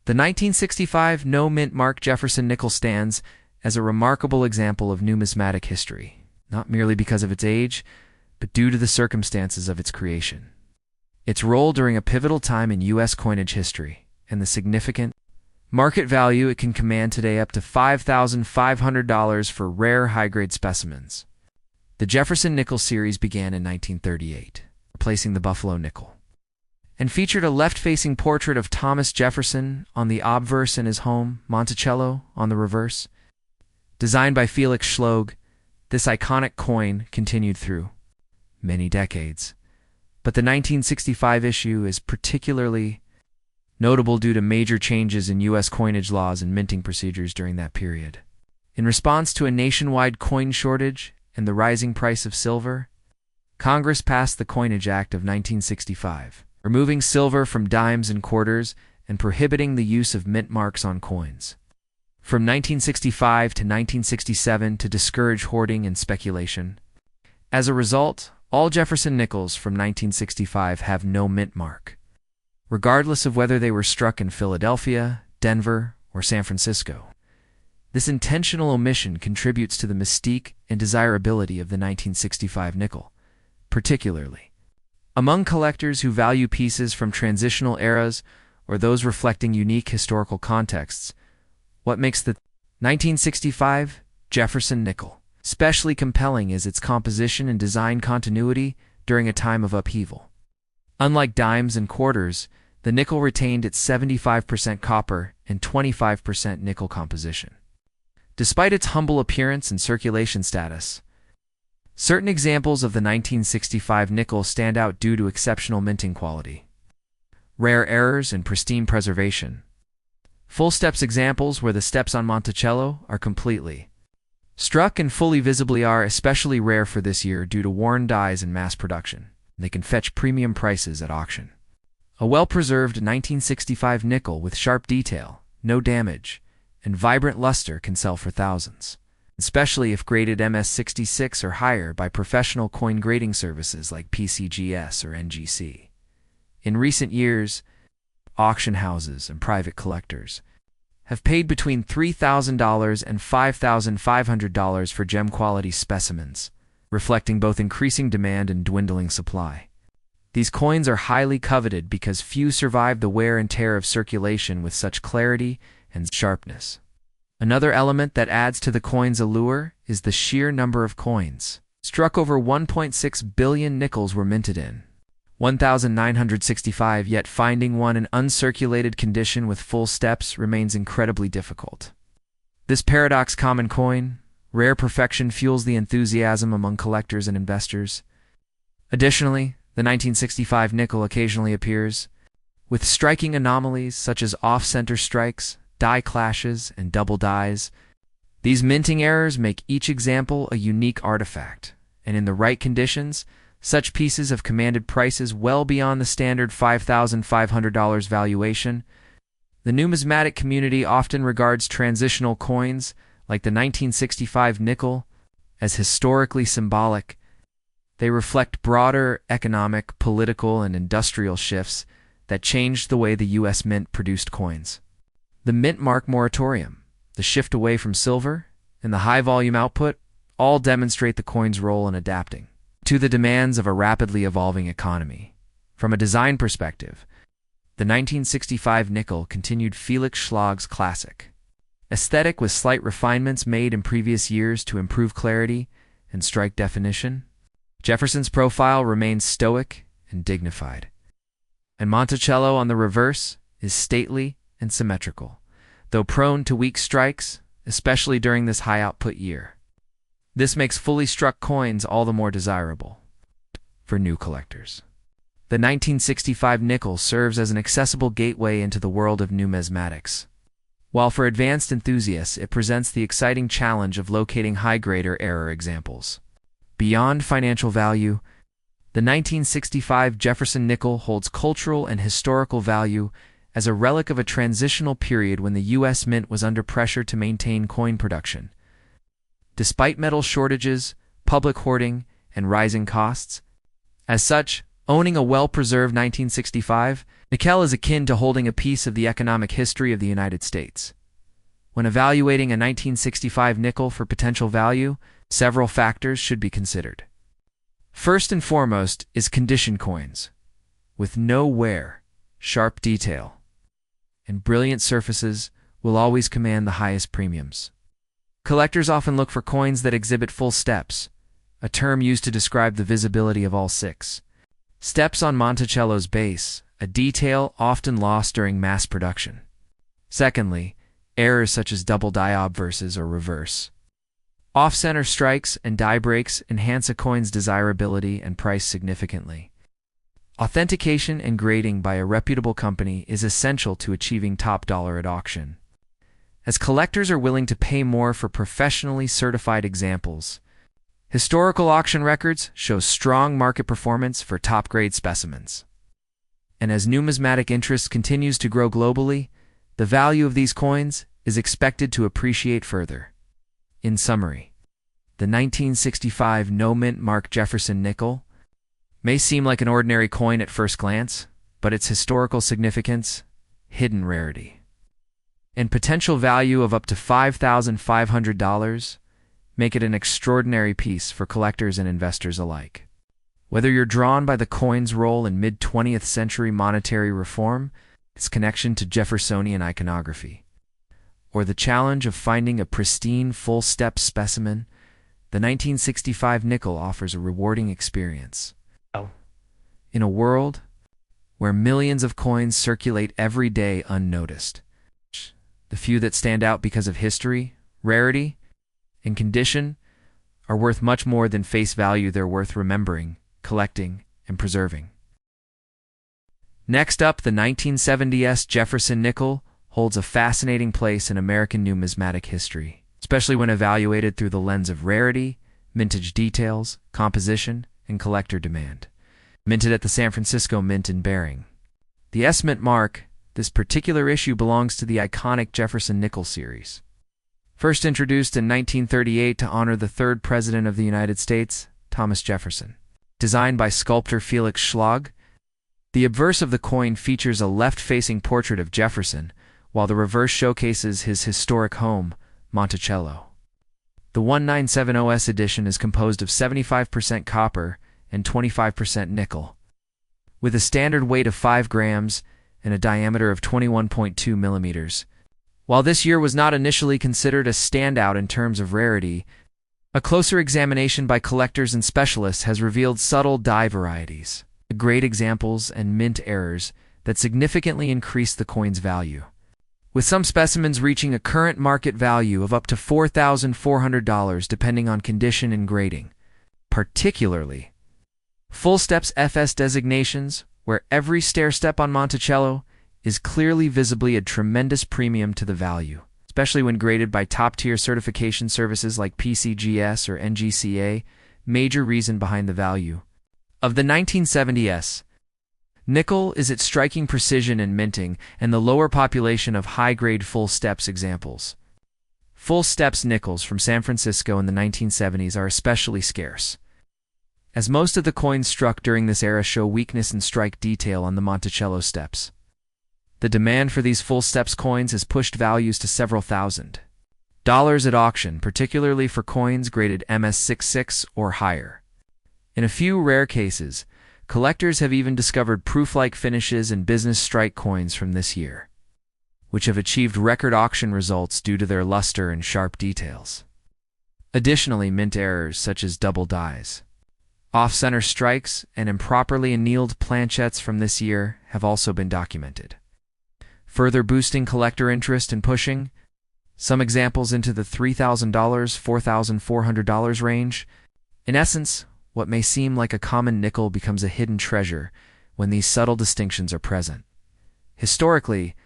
The 1965 no-mint mark Jefferson nickel stands as a remarkable example of numismatic history, not merely because of its age, but due to the circumstances of its creation. Its role during a pivotal time in U.S. coinage history, and the significant market value it can command today, up to $5,500 for rare high-grade specimens. The Jefferson nickel series began in 1938, replacing the Buffalo nickel, and featured a left-facing portrait of Thomas Jefferson on the obverse and his home, Monticello, on the reverse. Designed by Felix Schloeg, this iconic coin continued through many decades, but the 1965 issue is particularly notable due to major changes in U.S. coinage laws and minting procedures during that period. In response to a nationwide coin shortage and the rising price of silver, Congress passed the Coinage Act of 1965, removing silver from dimes and quarters and prohibiting the use of mint marks on coins. From 1965 to 1967 to discourage hoarding and speculation. As a result, all Jefferson nickels from 1965 have no mint mark, regardless of whether they were struck in Philadelphia, Denver, or San Francisco. This intentional omission contributes to the mystique and desirability of the 1965 nickel, particularly among collectors who value pieces from transitional eras or those reflecting unique historical contexts. What makes the 1965 Jefferson nickel especially compelling is its composition and design continuity during a time of upheaval. Unlike dimes and quarters, the nickel retained its 75% copper and 25% nickel composition. Despite its humble appearance and circulation status, certain examples of the 1965 nickel stand out due to exceptional minting quality, rare errors, and pristine preservation. Full steps examples where the steps on Monticello are completely struck and fully visibly are especially rare for this year due to worn dies in mass production. They can fetch premium prices at auction. A well-preserved 1965 nickel with sharp detail, no damage, and vibrant luster can sell for thousands, especially if graded MS66 or higher by professional coin grading services like PCGS or NGC. In recent years, auction houses and private collectors have paid between $3,000 and $5,500 for gem-quality specimens, reflecting both increasing demand and dwindling supply. These coins are highly coveted because few survive the wear and tear of circulation with such clarity and sharpness. Another element that adds to the coin's allure is the sheer number of coins. Struck over 1.6 billion nickels were minted in 1,965, yet finding one in uncirculated condition with full steps remains incredibly difficult. This paradox common coin, rare perfection, fuels the enthusiasm among collectors and investors. Additionally, the 1965 nickel occasionally appears with striking anomalies such as off-center strikes, die clashes, and double dies. These minting errors make each example a unique artifact, and in the right conditions, such pieces have commanded prices well beyond the standard $5,500 valuation. The numismatic community often regards transitional coins, like the 1965 nickel, as historically symbolic. They reflect broader economic, political, and industrial shifts that changed the way the U.S. Mint produced coins. The mint mark moratorium, the shift away from silver, and the high-volume output all demonstrate the coin's role in adapting to the demands of a rapidly evolving economy. From a design perspective, the 1965 nickel continued Felix Schloeg's classic aesthetic with slight refinements made in previous years to improve clarity and strike definition. Jefferson's profile remains stoic and dignified, and Monticello on the reverse is stately and symmetrical, though prone to weak strikes, especially during this high-output year. This makes fully struck coins all the more desirable for new collectors. The 1965 nickel serves as an accessible gateway into the world of numismatics, while for advanced enthusiasts it presents the exciting challenge of locating high-grade or error examples. Beyond financial value, the 1965 Jefferson nickel holds cultural and historical value as a relic of a transitional period when the U.S. Mint was under pressure to maintain coin production. Despite metal shortages, public hoarding, and rising costs. As such, owning a well-preserved 1965 Nickel is akin to holding a piece of the economic history of the United States. When evaluating a 1965 nickel for potential value, several factors should be considered. First and foremost is condition coins, with no wear, sharp detail, and brilliant surfaces will always command the highest premiums. Collectors often look for coins that exhibit full steps, a term used to describe the visibility of all 6 steps on Monticello's base, a detail often lost during mass production. Secondly, errors such as double die obverses or reverse. Off-center strikes and die breaks enhance a coin's desirability and price significantly. Authentication and grading by a reputable company is essential to achieving top dollar at auction. As collectors are willing to pay more for professionally certified examples, historical auction records show strong market performance for top-grade specimens. And as numismatic interest continues to grow globally, the value of these coins is expected to appreciate further. In summary, the 1965 no-mint Mark Jefferson nickel may seem like an ordinary coin at first glance, but its historical significance, hidden rarity, and potential value of up to $5,500 make it an extraordinary piece for collectors and investors alike. Whether you're drawn by the coin's role in mid-20th century monetary reform, its connection to Jeffersonian iconography, or the challenge of finding a pristine full-step specimen, the 1965 nickel offers a rewarding experience. In a world where millions of coins circulate every day unnoticed, the few that stand out because of history, rarity, and condition are worth much more than face value. They're worth remembering, collecting, and preserving. Next up, the 1970s Jefferson nickel holds a fascinating place in American numismatic history, especially when evaluated through the lens of rarity, mintage details, composition, and collector demand. Minted at the San Francisco Mint in Bering. The S-Mint mark, this particular issue belongs to the iconic Jefferson nickel series. First introduced in 1938 to honor the 3rd President of the United States, Thomas Jefferson. Designed by sculptor Felix Schlag, the obverse of the coin features a left-facing portrait of Jefferson, while the reverse showcases his historic home, Monticello. The 1970S edition is composed of 75% copper and 25% nickel, with a standard weight of 5 grams and a diameter of 21.2 millimeters. While this year was not initially considered a standout in terms of rarity, a closer examination by collectors and specialists has revealed subtle die varieties, grade examples, and mint errors that significantly increase the coin's value, with some specimens reaching a current market value of up to $4,400 depending on condition and grading. Particularly, full steps FS designations, where every stair step on Monticello is clearly visibly a tremendous premium to the value, especially when graded by top-tier certification services like PCGS or NGCA, major reason behind the value. Of the 1970s, nickel is its striking precision in minting and the lower population of high-grade full steps examples. Full steps nickels from San Francisco in the 1970s are especially scarce, as most of the coins struck during this era show weakness in strike detail on the Monticello steps. The demand for these full steps coins has pushed values to several thousand dollars at auction, particularly for coins graded MS66 or higher. In a few rare cases, collectors have even discovered proof-like finishes in business strike coins from this year, which have achieved record auction results due to their luster and sharp details. Additionally, mint errors such as double dies, off-center strikes, and improperly annealed planchettes from this year have also been documented, further boosting collector interest and pushing some examples into the $3,000, $4,400 range. In essence, what may seem like a common nickel becomes a hidden treasure when these subtle distinctions are present. Historically,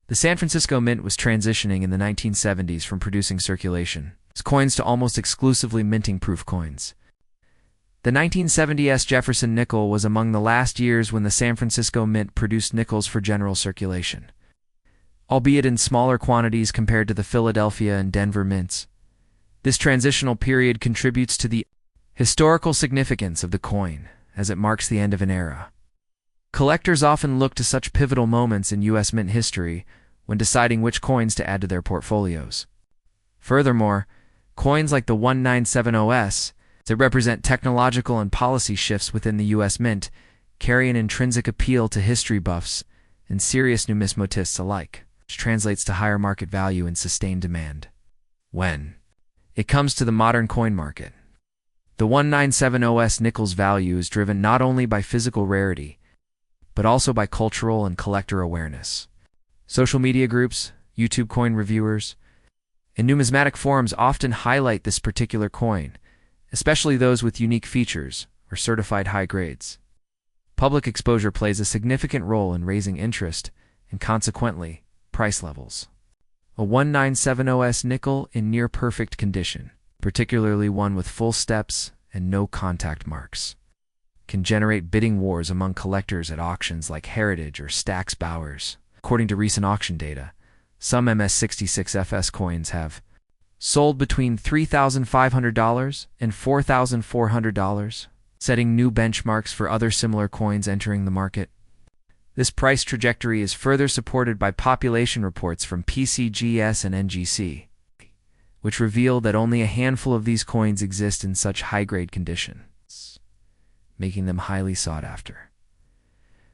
the San Francisco Mint was transitioning in the 1970s from producing circulation coins to almost exclusively minting proof coins. The 1970s Jefferson nickel was among the last years when the San Francisco Mint produced nickels for general circulation, albeit in smaller quantities compared to the Philadelphia and Denver mints. This transitional period contributes to the historical significance of the coin, as it marks the end of an era. Collectors often look to such pivotal moments in U.S. mint history when deciding which coins to add to their portfolios. Furthermore, coins like the 1970S, that represent technological and policy shifts within the U.S. Mint, carry an intrinsic appeal to history buffs and serious numismatists alike, which translates to higher market value and sustained demand. When it comes to the modern coin market, the 1970S nickel's value is driven not only by physical rarity, but also by cultural and collector awareness. Social media groups, YouTube coin reviewers, and numismatic forums often highlight this particular coin, especially those with unique features or certified high grades. Public exposure plays a significant role in raising interest and, consequently, price levels. A 1970S nickel in near-perfect condition, particularly one with full steps and no contact marks, can generate bidding wars among collectors at auctions like Heritage or Stack's Bowers. According to recent auction data, some MS66FS coins have sold between $3,500 and $4,400, setting new benchmarks for other similar coins entering the market. This price trajectory is further supported by population reports from PCGS and NGC, which reveal that only a handful of these coins exist in such high-grade condition, making them highly sought after.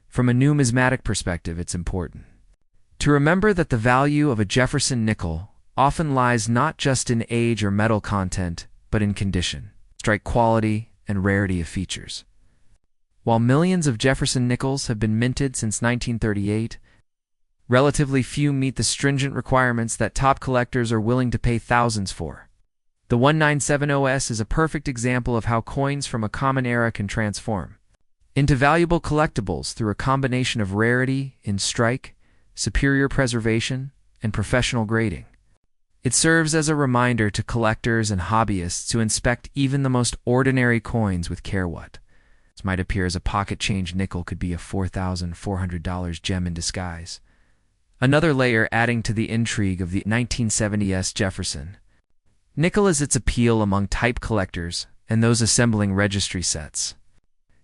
From a numismatic perspective, it's important to remember that the value of a Jefferson nickel often lies not just in age or metal content, but in condition, strike quality, and rarity of features. While millions of Jefferson nickels have been minted since 1938, relatively few meet the stringent requirements that top collectors are willing to pay thousands for. The 1970S is a perfect example of how coins from a common era can transform into valuable collectibles through a combination of rarity in strike, superior preservation, and professional grading. It serves as a reminder to collectors and hobbyists to inspect even the most ordinary coins with care. What might appear as a pocket-change nickel could be a $4,400 gem in disguise. Another layer adding to the intrigue of the 1970S Jefferson nickel is its appeal among type collectors and those assembling registry sets.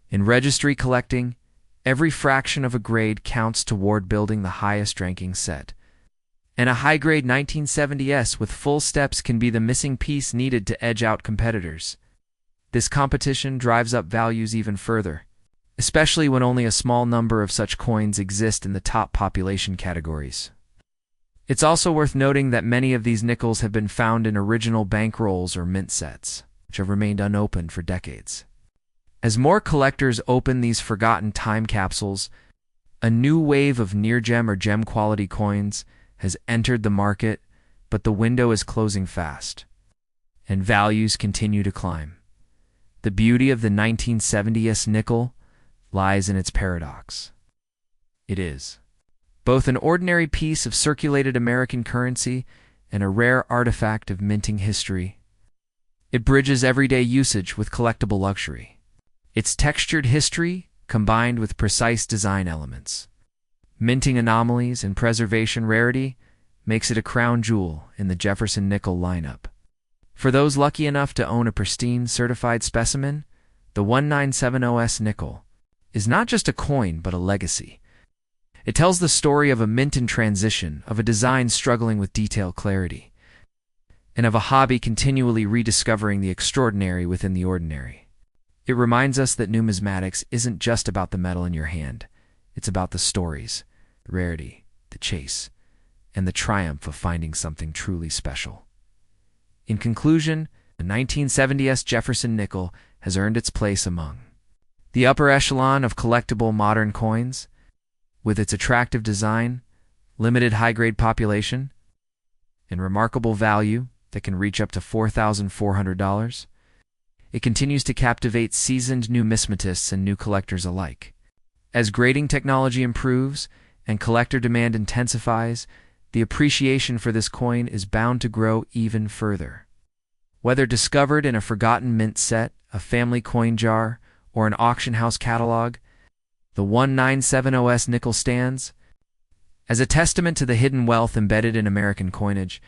In registry collecting, every fraction of a grade counts toward building the highest-ranking set, and a high-grade 1970S with full steps can be the missing piece needed to edge out competitors. This competition drives up values even further, especially when only a small number of such coins exist in the top population categories. It's also worth noting that many of these nickels have been found in original bankrolls or mint sets, which have remained unopened for decades. As more collectors open these forgotten time capsules, a new wave of near-gem or gem-quality coins has entered the market, but the window is closing fast, and values continue to climb. The beauty of the 1970S nickel lies in its paradox. It is both an ordinary piece of circulated American currency and a rare artifact of minting history. It bridges everyday usage with collectible luxury. Its textured history combined with precise design elements, minting anomalies, and preservation rarity makes it a crown jewel in the Jefferson nickel lineup. For those lucky enough to own a pristine certified specimen, the 1970S nickel is not just a coin but a legacy. It tells the story of a mint in transition, of a design struggling with detail clarity, and of a hobby continually rediscovering the extraordinary within the ordinary. It reminds us that numismatics isn't just about the metal in your hand. It's about the stories, the rarity, the chase, and the triumph of finding something truly special. In conclusion, the 1970S Jefferson nickel has earned its place among the upper echelon of collectible modern coins. With its attractive design, limited high-grade population, and remarkable value that can reach up to $4,400, it continues to captivate seasoned numismatists and new collectors alike. As grading technology improves and collector demand intensifies, the appreciation for this coin is bound to grow even further. Whether discovered in a forgotten mint set, a family coin jar, or an auction house catalog, the 1970S nickel stands as a testament to the hidden wealth embedded in American coinage,